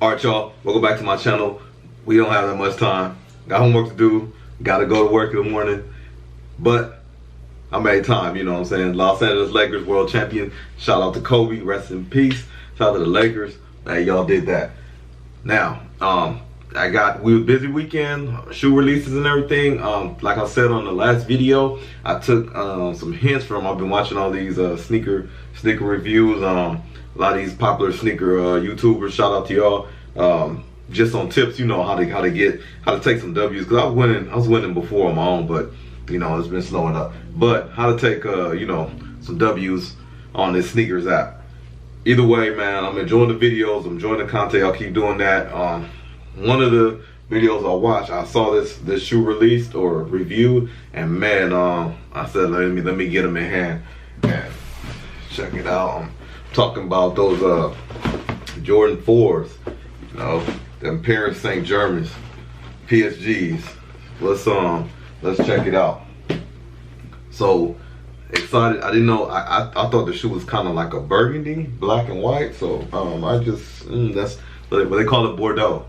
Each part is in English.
Alright y'all, welcome back to my channel. We don't have that much time. Got homework to do, gotta go to work in the morning. But I made time, you know what I'm saying? Los Angeles Lakers world champion. Shout out to Kobe, rest in peace. Shout out to the Lakers. Hey, y'all did that. Now, we were busy weekend, shoe releases and everything. Like I said on the last video, I took some hints from, I've been watching all these sneaker reviews, a lot of these popular sneaker YouTubers. Shout out to y'all. Just on tips, you know, how to take some W's, because I was winning before on my own, but you know, it's been slowing up. But how to take you know, some W's on this sneakers app. Either way, man, I'm enjoying the videos, I'm enjoying the content. I'll keep doing that. One of the videos I watched, I saw this shoe released or reviewed, and man, I said let me get them in hand and check it out. I'm talking about those Jordan 4s, you know, them Paris Saint-Germain Psgs. Let's check it out. So excited. I didn't know, I thought the shoe was kind of like a burgundy, black and white. So I just that's what they call it, Bordeaux.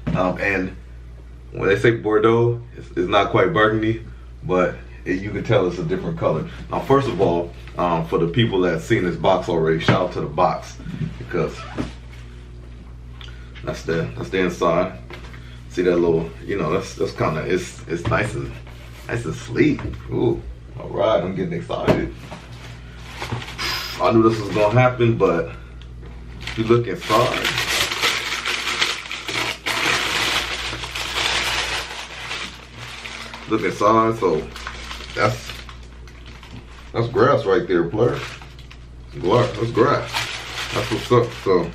And when they say Bordeaux, it's not quite burgundy, but you can tell it's a different color. Now, first of all, for the people that seen this box already, shout out to the box, because that's the inside. See that little, you know, that's kind of, it's nice and sleek. Ooh, all right, I'm getting excited. I knew this was gonna happen, but if you look inside, so that's grass right there, Blair. That's grass. That's what's up. So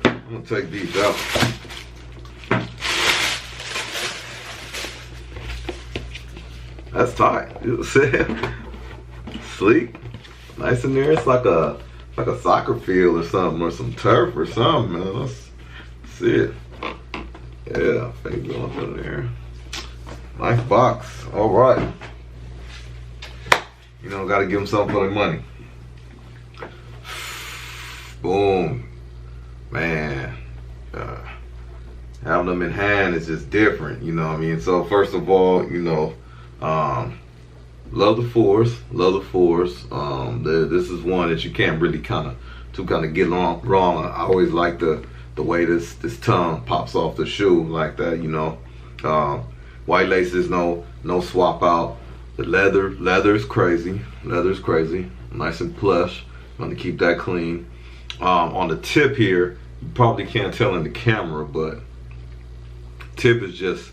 I'm gonna take these out. That's tight. You see? Sleek, nice in there. It's like a soccer field or something, or some turf or something, man. Let's see it. Yeah, fake going up in there. Nice box. All right. You know, gotta give them something for their money. Boom, man. Having them in hand is just different. You know what I mean? So first of all, you know, love the fours. This is one that you can't really kind of get wrong. I always like the way this tongue pops off the shoe like that, you know. White laces, no swap out. The leather's crazy. Nice and plush. I'm gonna keep that clean. On the tip here, you probably can't tell in the camera, but tip is just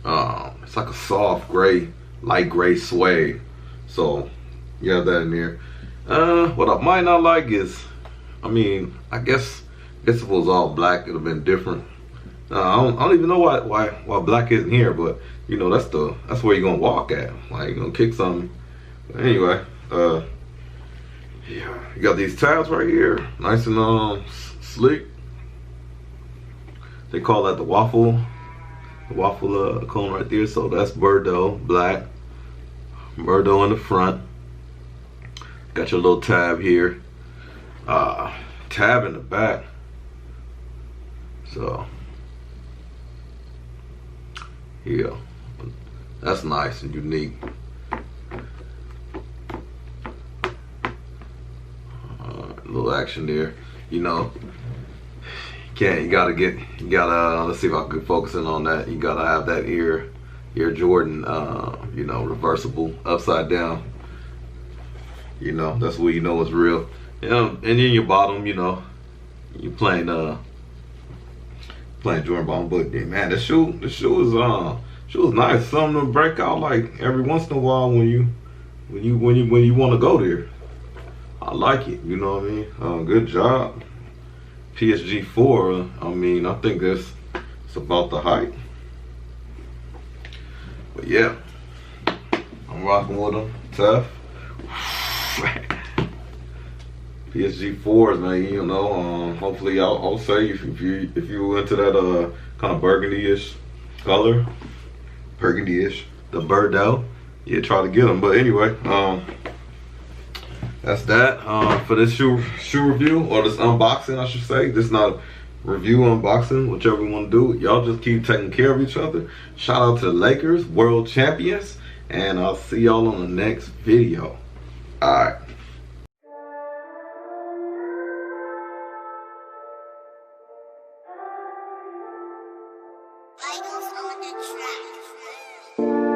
it's like a soft gray, light gray suede. So you have that in there. What I might not like is, I mean, I guess if it was all black, it'd have been different. I don't even know why black isn't here, but you know, that's where you're gonna walk at. Like, you're gonna kick something. But anyway, yeah, you got these tabs right here, nice and sleek. They call that the waffle cone right there. So that's Bordeaux, black. Bordeaux in the front. Got your little tab here. Tab in the back. So yeah, that's nice and unique. Little action there, you know. You gotta let's see if I can focus in on that. You gotta have that ear Jordan, you know, reversible, upside down. You know, that's where you know it's real. You know, and then your bottom, you know, you playing Jordan bottom. But man, the shoe is nice. Something to break out like every once in a while when you want to go there. I like it, you know what I mean? Good job. PSG 4, I mean, I think it's about the height. But yeah, I'm rocking with them, tough. PSG 4s, man, you know, hopefully I'll say if you into that kind of burgundy-ish color, the Bordeaux, yeah, try to get them. But anyway, that's that for this shoe review, or this unboxing, I should say. This is not review, unboxing, whichever you want to do. Y'all just keep taking care of each other. Shout out to the Lakers, world champions, and I'll see y'all on the next video. Alright. Idols on the track.